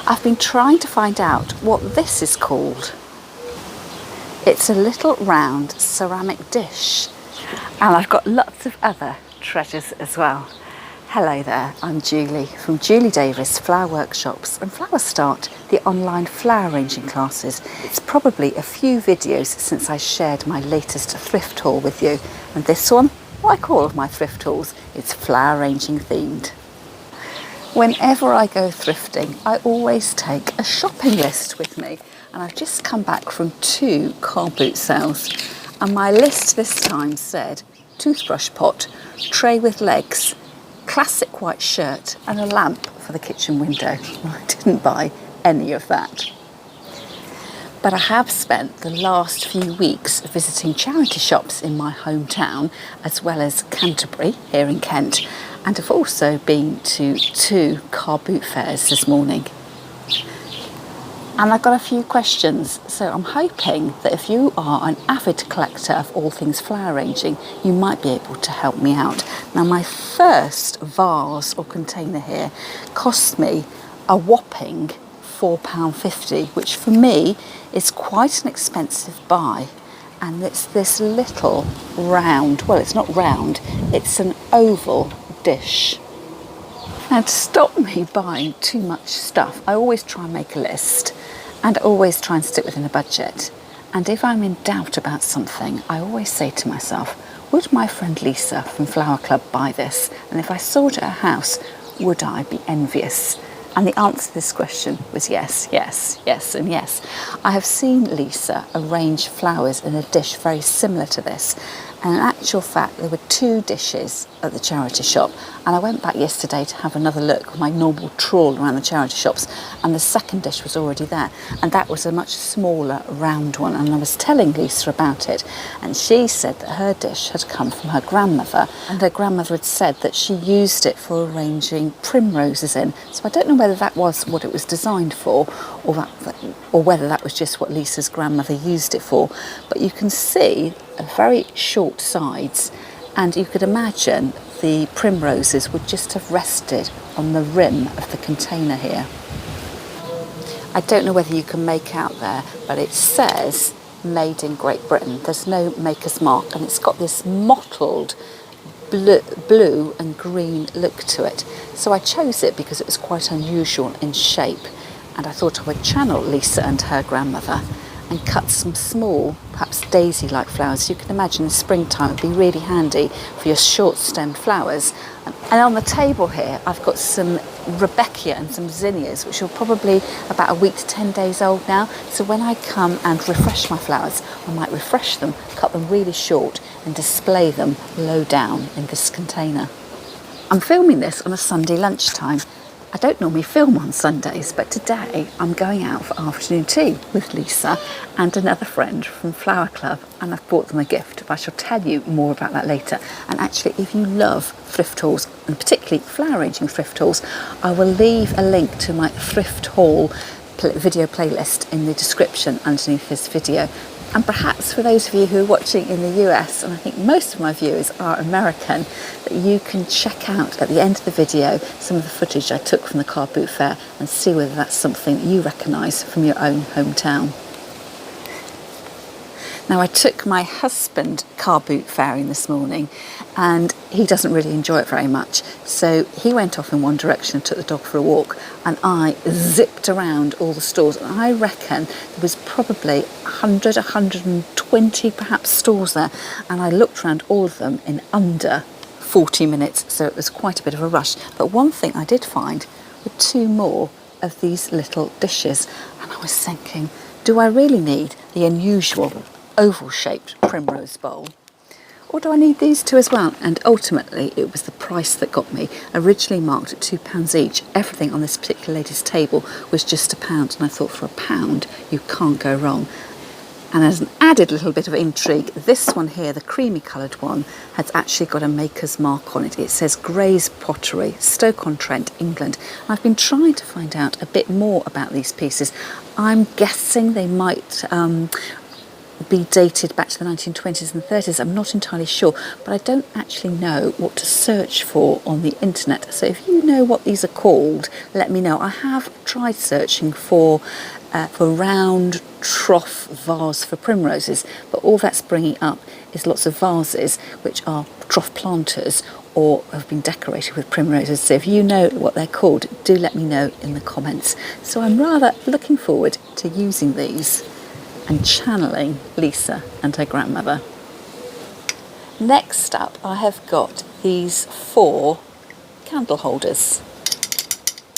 I've been trying to find out what this is called. It's a little round ceramic dish, and I've got lots of other treasures as well. Hello there, I'm Julie from Julie Davis Flower Workshops and Flower Start, the online flower arranging classes. It's probably a few videos since I shared my latest thrift haul with you, and this one, like all of my thrift hauls, it's flower arranging themed. Whenever I go thrifting, I always take a shopping list with me, and I've just come back from 2 car boot sales, and my list this time said toothbrush pot, tray with legs, classic white shirt and a lamp for the kitchen window. I didn't buy any of that. But I have spent the last few weeks visiting charity shops in my hometown, as well as Canterbury here in Kent, and have also been to 2 car boot fairs this morning. And I've got a few questions, so I'm hoping that if you are an avid collector of all things flower arranging, you might be able to help me out. Now, my first vase or container here cost me a whopping £4.50, which for me is quite an expensive buy. And it's this little round, well, it's not round, it's an oval dish. Now, to stop me buying too much stuff, I always try and make a list and always try and stick within a budget. And if I'm in doubt about something, I always say to myself, would my friend Lisa from Flower Club buy this? And if I saw it at her house, would I be envious? And the answer to this question was yes, yes, yes, and yes. I have seen Lisa arrange flowers in a dish very similar to this. And in actual fact, there were 2 dishes at the charity shop. And I went back yesterday to have another look with my normal trawl around the charity shops. And the second dish was already there. And that was a much smaller round one. And I was telling Lisa about it. And she said that her dish had come from her grandmother. And her grandmother had said that she used it for arranging primroses in. So I don't know whether that was what it was designed for, or whether that was just what Lisa's grandmother used it for. But you can see very short sides, and you could imagine the primroses would just have rested on the rim of the container here. I don't know whether you can make out there, but it says made in Great Britain. There's no maker's mark, and it's got this mottled blue and green look to it. So I chose it because it was quite unusual in shape, and I thought I would channel Lisa and her grandmother and cut some small, perhaps daisy-like flowers. You can imagine in springtime it'd be really handy for your short-stemmed flowers. And on the table here, I've got some Rebecca and some zinnias, which are probably about a week to 10 days old now. So when I come and refresh my flowers, I might refresh them, cut them really short, and display them low down in this container. I'm filming this on a Sunday lunchtime. I don't normally film on Sundays, but today I'm going out for afternoon tea with Lisa and another friend from Flower Club, and I've bought them a gift, but I shall tell you more about that later. And actually, if you love thrift hauls, and particularly flower arranging thrift hauls, I will leave a link to my thrift haul video playlist in the description underneath this video. And perhaps for those of you who are watching in the US, and I think most of my viewers are American, that you can check out at the end of the video some of the footage I took from the car boot fair and see whether that's something you recognise from your own hometown. Now, I took my husband car boot fairing this morning, and he doesn't really enjoy it very much. So he went off in one direction and took the dog for a walk, and I zipped around all the stores. And I reckon there was probably 100, 120 perhaps stores there. And I looked around all of them in under 40 minutes, so it was quite a bit of a rush. But one thing I did find were 2 more of these little dishes. And I was thinking, do I really need the unusual oval-shaped primrose bowl, or do I need these 2 as well? And ultimately it was the price that got me. Originally marked at £2 each. Everything on this particular lady's table was just £1, and I thought, for £1 you can't go wrong. And as an added little bit of intrigue, this one here, the creamy coloured one, has actually got a maker's mark on it. It says Gray's Pottery, Stoke-on-Trent, England. And I've been trying to find out a bit more about these pieces. I'm guessing they might be dated back to the 1920s and 30s. I'm not entirely sure, but I don't actually know what to search for on the internet. So if you know what these are called, let me know. I have tried searching for round trough vase for primroses, but all that's bringing up is lots of vases which are trough planters or have been decorated with primroses. So if you know what they're called, do let me know in the comments. So I'm rather looking forward to using these and channeling Lisa and her grandmother. Next up, I have got these 4 candle holders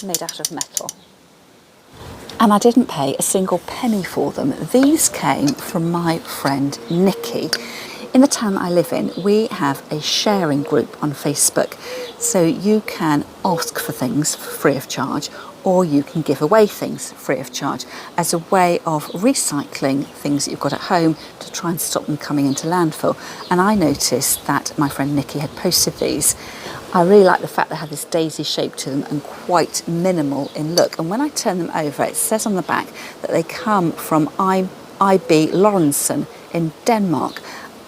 made out of metal. And I didn't pay a single penny for them. These came from my friend Nikki. In the town that I live in, we have a sharing group on Facebook. So you can ask for things for free of charge, or you can give away things free of charge as a way of recycling things that you've got at home to try and stop them coming into landfill. And I noticed that my friend Nikki had posted these. I really like the fact they have this daisy shape to them and quite minimal in look. And when I turn them over, it says on the back that they come from I.B. Lorentzen in Denmark.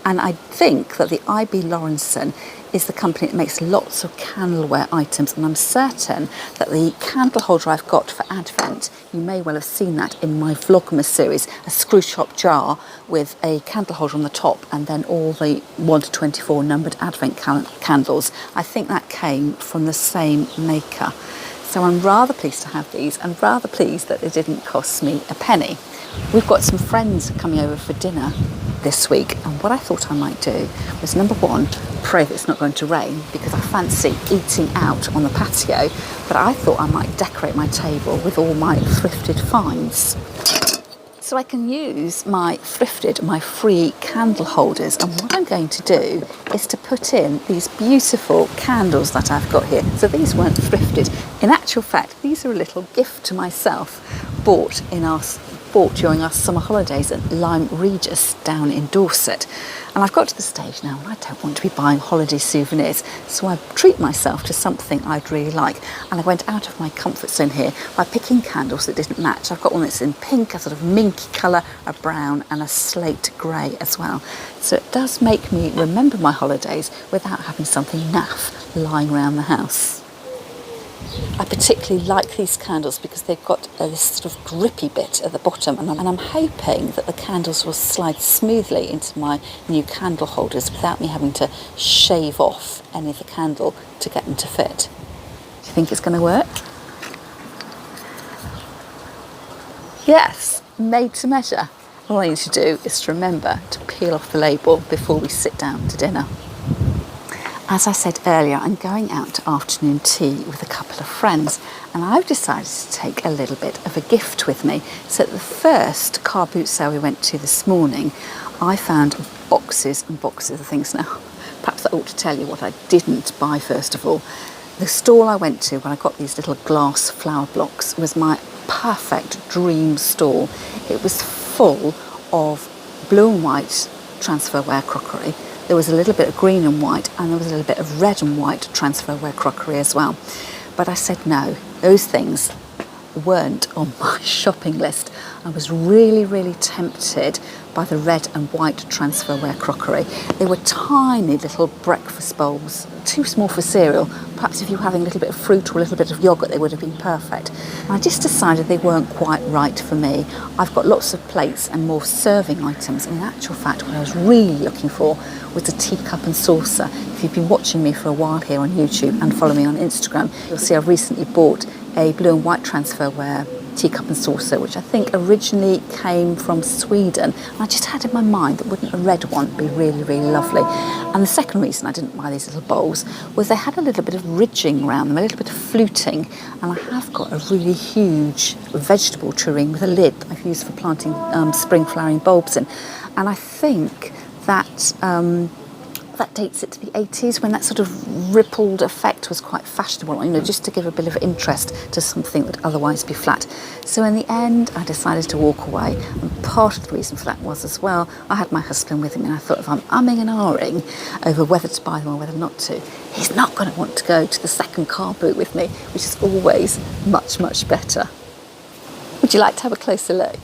And I think that the I.B. Lorentzen is the company that makes lots of candleware items, and I'm certain that the candle holder I've got for Advent, you may well have seen that in my Vlogmas series, a screw top jar with a candle holder on the top and then all the 1 to 24 numbered Advent candles. I think that came from the same maker. So I'm rather pleased to have these and rather pleased that they didn't cost me a penny. We've got some friends coming over for dinner this week, and what I thought I might do was, number 1, pray that it's not going to rain, because I fancy eating out on the patio, but I thought I might decorate my table with all my thrifted finds. So I can use my free candle holders, and what I'm going to do is to put in these beautiful candles that I've got here. So these weren't thrifted. In actual fact, these are a little gift to myself, bought during our summer holidays at Lyme Regis down in Dorset. And I've got to the stage now and I don't want to be buying holiday souvenirs, so I treat myself to something I'd really like. And I went out of my comfort zone here by picking candles that didn't match. I've got one that's in pink, a sort of minky colour, a brown and a slate grey as well. So it does make me remember my holidays without having something naff lying around the house. I particularly like these candles because they've got this sort of grippy bit at the bottom, and I'm hoping that the candles will slide smoothly into my new candle holders without me having to shave off any of the candle to get them to fit. Do you think it's going to work? Yes, made to measure. All I need to do is to remember to peel off the label before we sit down to dinner. As I said earlier, I'm going out to afternoon tea with a couple of friends, and I've decided to take a little bit of a gift with me. So at the first car boot sale we went to this morning, I found boxes and boxes of things. Now, perhaps I ought to tell you what I didn't buy first of all. The stall I went to when I got these little glass flower blocks was my perfect dream stall. It was full of blue and white transferware crockery. There was a little bit of green and white, and there was a little bit of red and white transferware crockery as well. But I said no, those things weren't on my shopping list. I was really, really tempted by the red and white transferware crockery. They were tiny little breakfast bowls, too small for cereal. Perhaps if you were having a little bit of fruit or a little bit of yoghurt, they would have been perfect. And I just decided they weren't quite right for me. I've got lots of plates and more serving items, and in actual fact what I was really looking for was a teacup and saucer. If you've been watching me for a while here on YouTube and follow me on Instagram, you'll see I've recently bought a blue and white transferware teacup and saucer, which I think originally came from Sweden. And I just had in my mind that wouldn't a red one be really, really lovely? And the second reason I didn't buy these little bowls was they had a little bit of ridging around them, a little bit of fluting. And I have got a really huge vegetable tureen with a lid that I've used for planting spring flowering bulbs in. And I think that that dates it to the 80s, when that sort of rippled effect was quite fashionable, just to give a bit of interest to something that would otherwise be flat. So in the end, I decided to walk away, and part of the reason for that was as well, I had my husband with me, and I thought if I'm umming and ahhing over whether to buy them or whether not to, he's not going to want to go to the second car boot with me, which is always much, much better. Would you like to have a closer look?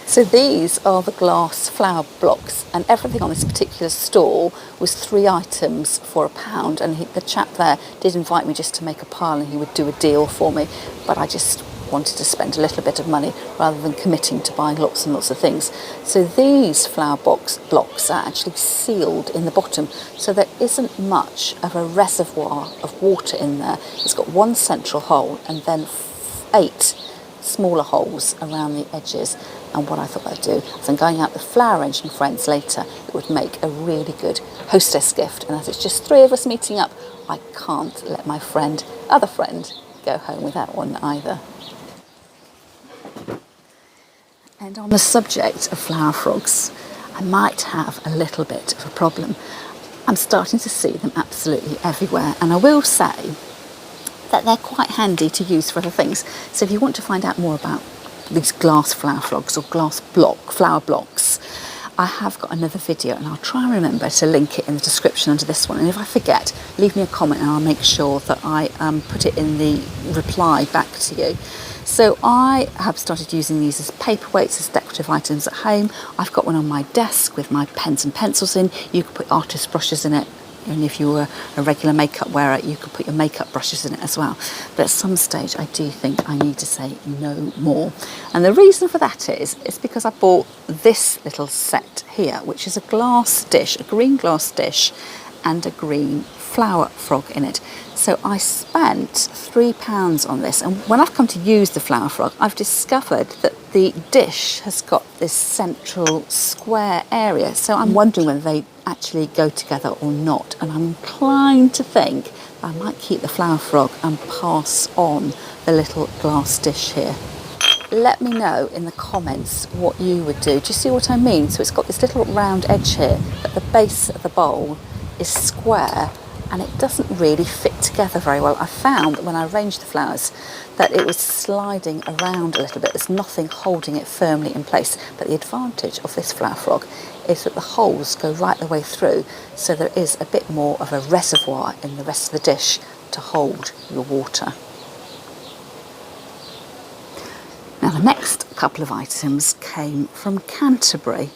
So these are the glass flower blocks, and everything on this particular stall was 3 items for £1. And the chap there did invite me just to make a pile, and he would do a deal for me. But I just wanted to spend a little bit of money rather than committing to buying lots and lots of things. So these flower box blocks are actually sealed in the bottom, so there isn't much of a reservoir of water in there. It's got one central hole and then 8 smaller holes around the edges. And what I thought I'd do is, I'm going out with flower arranging friends later, it would make a really good hostess gift. And as it's just 3 of us meeting up, I can't let my other friend, go home without one either. And on the subject of flower frogs, I might have a little bit of a problem. I'm starting to see them absolutely everywhere, and I will say that they're quite handy to use for other things. So if you want to find out more about these glass flower frogs or flower blocks, I have got another video, and I'll try and remember to link it in the description under this one. And if I forget, leave me a comment and I'll make sure that I put it in the reply back to you. So I have started using these as paperweights, as decorative items at home. I've got one on my desk with my pens and pencils in. You could put artist brushes in it. And if you were a regular makeup wearer, you could put your makeup brushes in it as well. But at some stage, I do think I need to say no more. And the reason for that is because I bought this little set here, which is a glass dish, a green glass dish, and a green flower frog in it. So I spent £3 on this, and when I've come to use the flower frog, I've discovered that the dish has got this central square area. So I'm wondering whether they actually go together or not, and I'm inclined to think I might keep the flower frog and pass on the little glass dish here. Let me know in the comments what you would do. Do you see what I mean? So it's got this little round edge here, but the base of the bowl is square, and it doesn't really fit together very well. I found that when I arranged the flowers that it was sliding around a little bit. There's nothing holding it firmly in place. But the advantage of this flower frog is that the holes go right the way through, so there is a bit more of a reservoir in the rest of the dish to hold your water. Now the next couple of items came from Canterbury.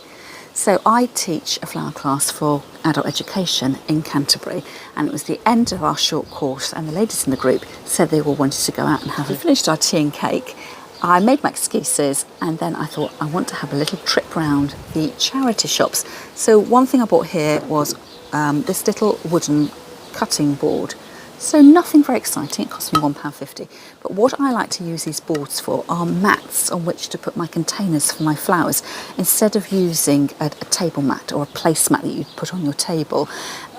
So I teach a flower class for adult education in Canterbury, and it was the end of our short course, and the ladies in the group said they all wanted to go out and have. We finished our tea and cake. I made my excuses, and then I thought I want to have a little trip round the charity shops. So one thing I bought here was this little wooden cutting board. So nothing very exciting, it cost me £1.50. But what I like to use these boards for are mats on which to put my containers for my flowers, instead of using a table mat or a placemat that you'd put on your table.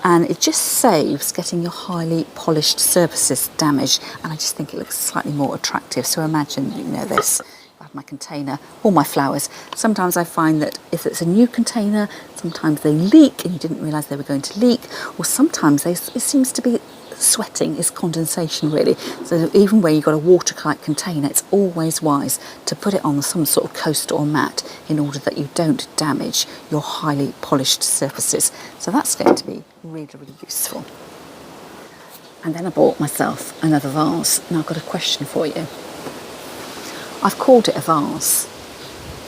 And it just saves getting your highly polished surfaces damaged, and I just think it looks slightly more attractive. So imagine, this. I have my container, all my flowers. Sometimes I find that if it's a new container, sometimes they leak and you didn't realise they were going to leak, or sometimes it seems to be sweating is condensation really. So even where you've got a watertight container, it's always wise to put it on some sort of coaster or mat in order that you don't damage your highly polished surfaces. So that's going to be really, really useful. And then I bought myself another vase. Now I've got a question for you. I've called it a vase,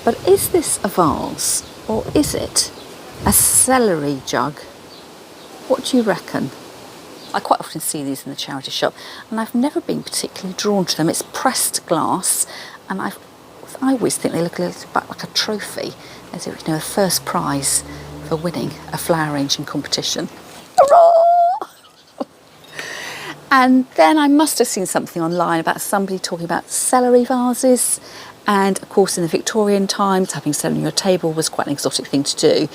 but is this a vase or is it a celery jug? What do you reckon? I quite often see these in the charity shop, and I've never been particularly drawn to them. It's pressed glass, and I always think they look a little bit like a trophy, as if, a first prize for winning a flower arranging competition. Hurrah! And then I must have seen something online about somebody talking about celery vases. And of course, in the Victorian times, having celery on your table was quite an exotic thing to do.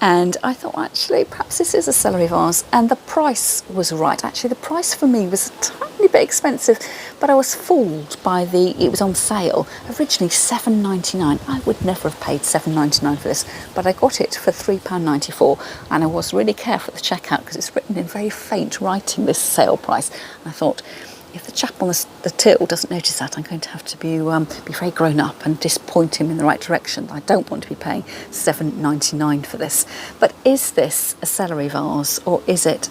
And I thought, actually, perhaps this is a celery vase. And the price was right. Actually, the price for me was a tiny bit expensive, but I was fooled by it was on sale. Originally £7.99. I would never have paid £7.99 for this, but I got it for £3.94. And I was really careful at the checkout because it's written in very faint writing, this sale price. And I thought, if the chap on the till doesn't notice that, I'm going to have to be very grown up and just point him in the right direction. I don't want to be paying £7.99 for this. But is this a celery vase or is it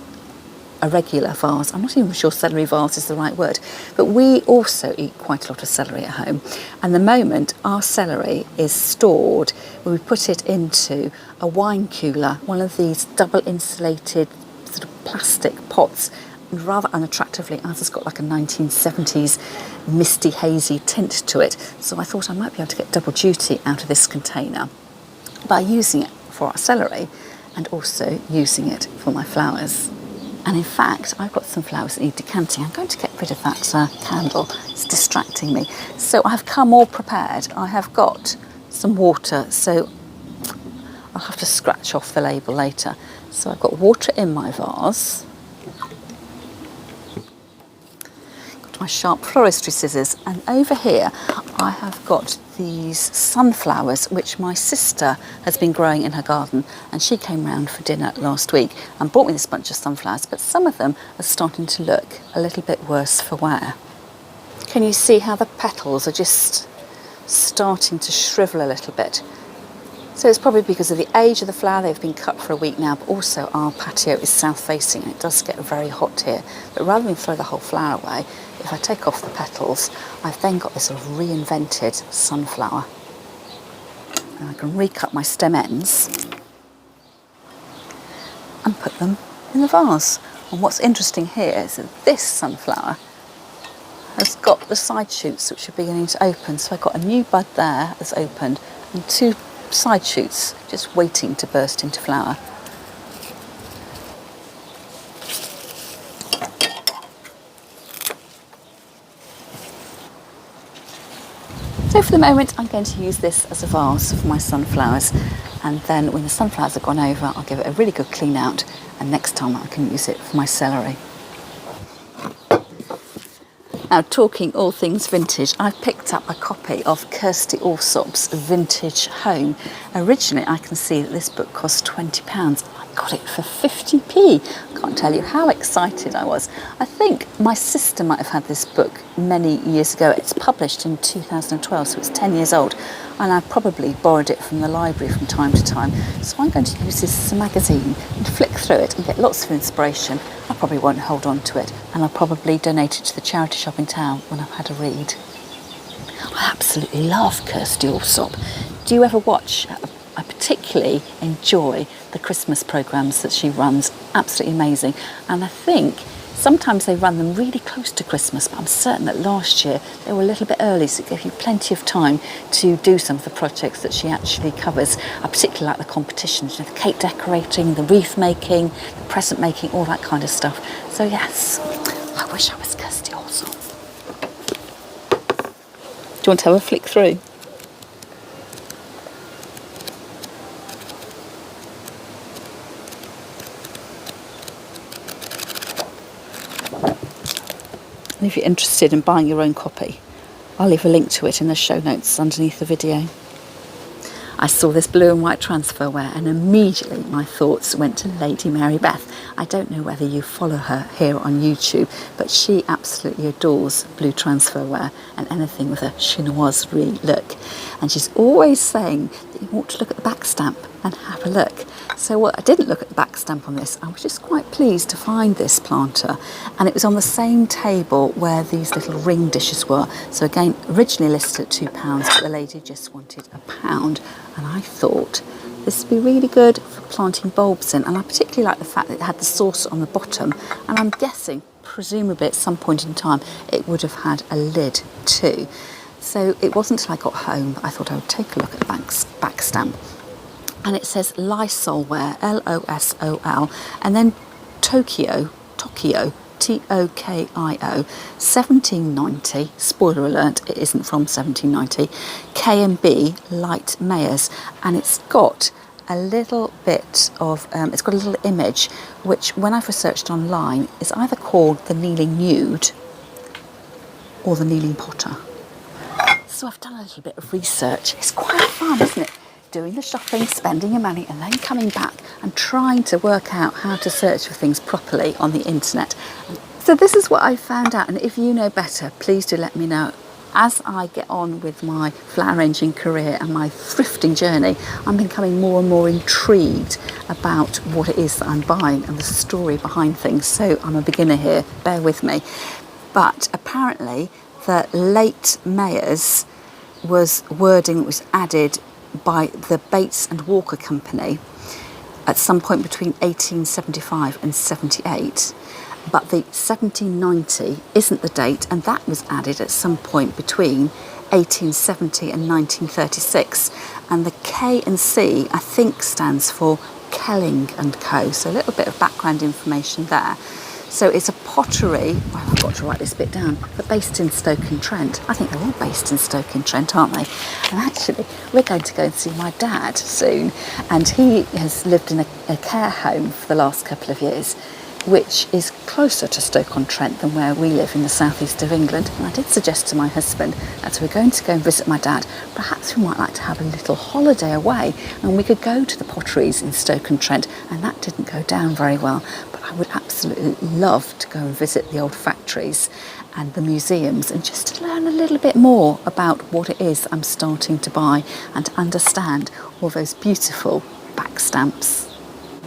a regular vase. I'm not even sure celery vase is the right word, but we also eat quite a lot of celery at home. And the moment our celery is stored, we put it into a wine cooler, one of these double insulated sort of plastic pots, and rather unattractively, ours has got like a 1970s misty hazy tint to it. So I thought I might be able to get double duty out of this container by using it for our celery and also using it for my flowers. And in fact, I've got some flowers that need decanting. I'm going to get rid of that candle. It's distracting me. So I've come all prepared. I have got some water, so I'll have to scratch off the label later. So I've got water in my vase. Got my sharp floristry scissors. And over here, I have got these sunflowers, which my sister has been growing in her garden, and she came round for dinner last week and brought me this bunch of sunflowers, but some of them are starting to look a little bit worse for wear. Can you see how the petals are just starting to shrivel a little bit? So it's probably because of the age of the flower. They've been cut for a week now, but also our patio is south facing and it does get very hot here. But rather than throw the whole flower away, if I take off the petals, I've then got this sort of reinvented sunflower. And I can recut my stem ends and put them in the vase. And what's interesting here is that this sunflower has got the side shoots which are beginning to open. So I've got a new bud there that's opened and two side shoots just waiting to burst into flower. So for the moment I'm going to use this as a vase for my sunflowers, and then when the sunflowers have gone over I'll give it a really good clean out, and next time I can use it for my celery. Now, talking all things vintage, I've picked up a copy of Kirsty Allsop's Vintage Home. Originally, I can see that this book cost £20. I got it for 50p. I can't tell you how excited I was. I think my sister might have had this book many years ago. It's published in 2012, so it's 10 years old. And I probably borrowed it from the library from time to time. So I'm going to use this as a magazine and flick through it and get lots of inspiration. I probably won't hold on to it, and I'll probably donate it to the charity shop in town when I've had a read. I absolutely love Kirsty Allsop. Do you ever watch? I particularly enjoy the Christmas programmes that she runs. Absolutely amazing. And I think sometimes they run them really close to Christmas, but I'm certain that last year they were a little bit early, so it gave you plenty of time to do some of the projects that she actually covers. I particularly like the competitions, you know, the cake decorating, the wreath making, the present making, all that kind of stuff. So yes, I wish I was Kirsty Allsop. Do you want to have a flick through? And if you're interested in buying your own copy, I'll leave a link to it in the show notes underneath the video. I saw this blue and white transferware and immediately my thoughts went to Lady Mary Beth. I don't know whether you follow her here on YouTube, but she absolutely adores blue transferware and anything with a chinoiserie look. And she's always saying that you ought to look at the back stamp and have a look. So I didn't look at the back stamp on this. I was just quite pleased to find this planter, and it was on the same table where these little ring dishes were. So again, originally listed at £2, but the lady just wanted £1. And I thought this would be really good for planting bulbs in. And I particularly like the fact that it had the saucer on the bottom, and I'm guessing, presumably at some point in time, it would have had a lid too. So it wasn't until I got home that I thought I would take a look at the back stamp. And it says Lysolware, L-O-S-O-L, and then Tokyo, T-O-K-I-O, 1790, spoiler alert, it isn't from 1790, K&B Light Mayors, and it's got a little bit of, it's got a little image, which when I've researched online is either called the Kneeling Nude or the Kneeling Potter. So I've done a little bit of research. It's quite fun, isn't it? Doing the shopping, spending your money, and then coming back and trying to work out how to search for things properly on the internet. So this is what I found out, and if you know better, please do let me know. as I get on with my flower arranging career and my thrifting journey, I'm becoming more and more intrigued about what it is that I'm buying and the story behind things. So I'm a beginner here, bear with me. But apparently the late Mayors was wording that was added by the Bates and Walker Company at some point between 1875 and 78. But the 1790 isn't the date, and that was added at some point between 1870 and 1936. And the K and C, I think, stands for Kelling and Co. So a little bit of background information there. So it's a pottery, well, I've got to write this bit down, but based in Stoke-on-Trent. I think they're all based in Stoke-on-Trent, aren't they? And actually, we're going to go and see my dad soon. And he has lived in a care home for the last couple of years, which is closer to Stoke-on-Trent than where we live in the southeast of England. And I did suggest to my husband that we're going to go and visit my dad. Perhaps we might like to have a little holiday away and we could go to the potteries in Stoke-on-Trent. And that didn't go down very well. But I would absolutely love to go and visit the old factories and the museums and just to learn a little bit more about what it is I'm starting to buy and to understand all those beautiful back stamps.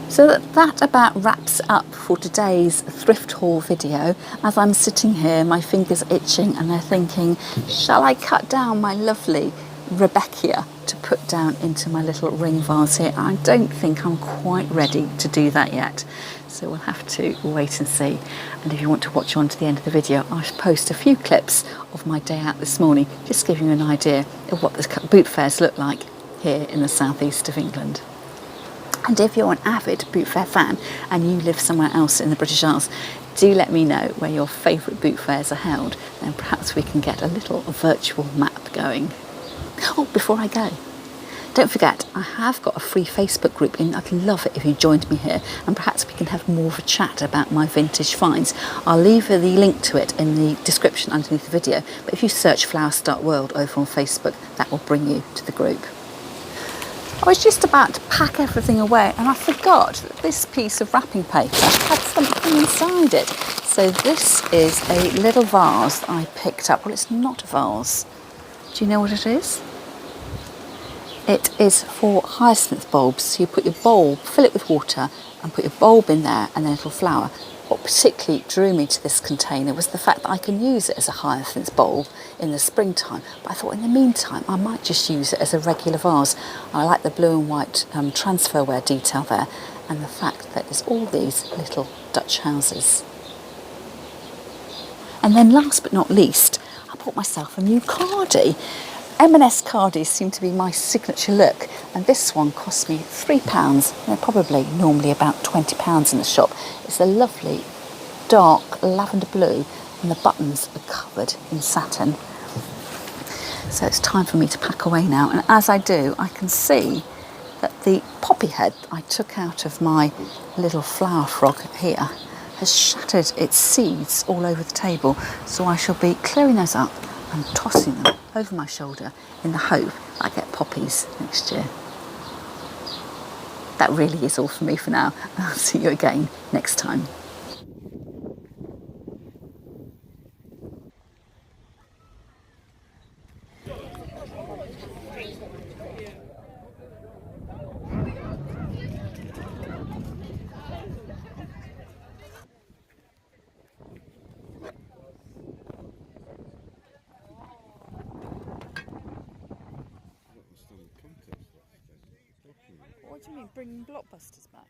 So that about wraps up for today's thrift haul video. As I'm sitting here, my fingers itching and they're thinking, shall I cut down my lovely Rebecca to put down into my little ring vase here? I don't think I'm quite ready to do that yet. So we'll have to wait and see. And if you want to watch on to the end of the video, I'll post a few clips of my day out this morning, just to give you an idea of what the boot fairs look like here in the southeast of England. And if you're an avid boot fair fan and you live somewhere else in the British Isles, do let me know where your favourite boot fairs are held, and perhaps we can get a little virtual map going. Oh, before I go, don't forget, I have got a free Facebook group and I'd love it if you joined me here, and perhaps we can have more of a chat about my vintage finds. I'll leave the link to it in the description underneath the video, but if you search Flower Start World over on Facebook, that will bring you to the group. I was just about to pack everything away and I forgot that this piece of wrapping paper had something inside it. So this is a little vase that I picked up. Well, it's not a vase. Do you know what it is? It is for hyacinth bulbs. So you put your bulb, fill it with water and put your bulb in there and then it'll flower. What particularly drew me to this container was the fact that I can use it as a hyacinth bulb in the springtime, but I thought in the meantime I might just use it as a regular vase. I like the blue and white transferware detail there and the fact that there's all these little Dutch houses. And then last but not least, I bought myself a new cardie. M&S cardies seem to be my signature look, and this one cost me £3. They're probably normally about £20 in the shop. It's a lovely dark lavender blue and the buttons are covered in satin. So it's time for me to pack away now, and as I do I can see that the poppy head I took out of my little flower frog here has shattered its seeds all over the table, so I shall be clearing those up and tossing them over my shoulder in the hope I get poppies next year. That really is all for me for now. I'll see you again next time. What do you mean, bringing blockbusters back?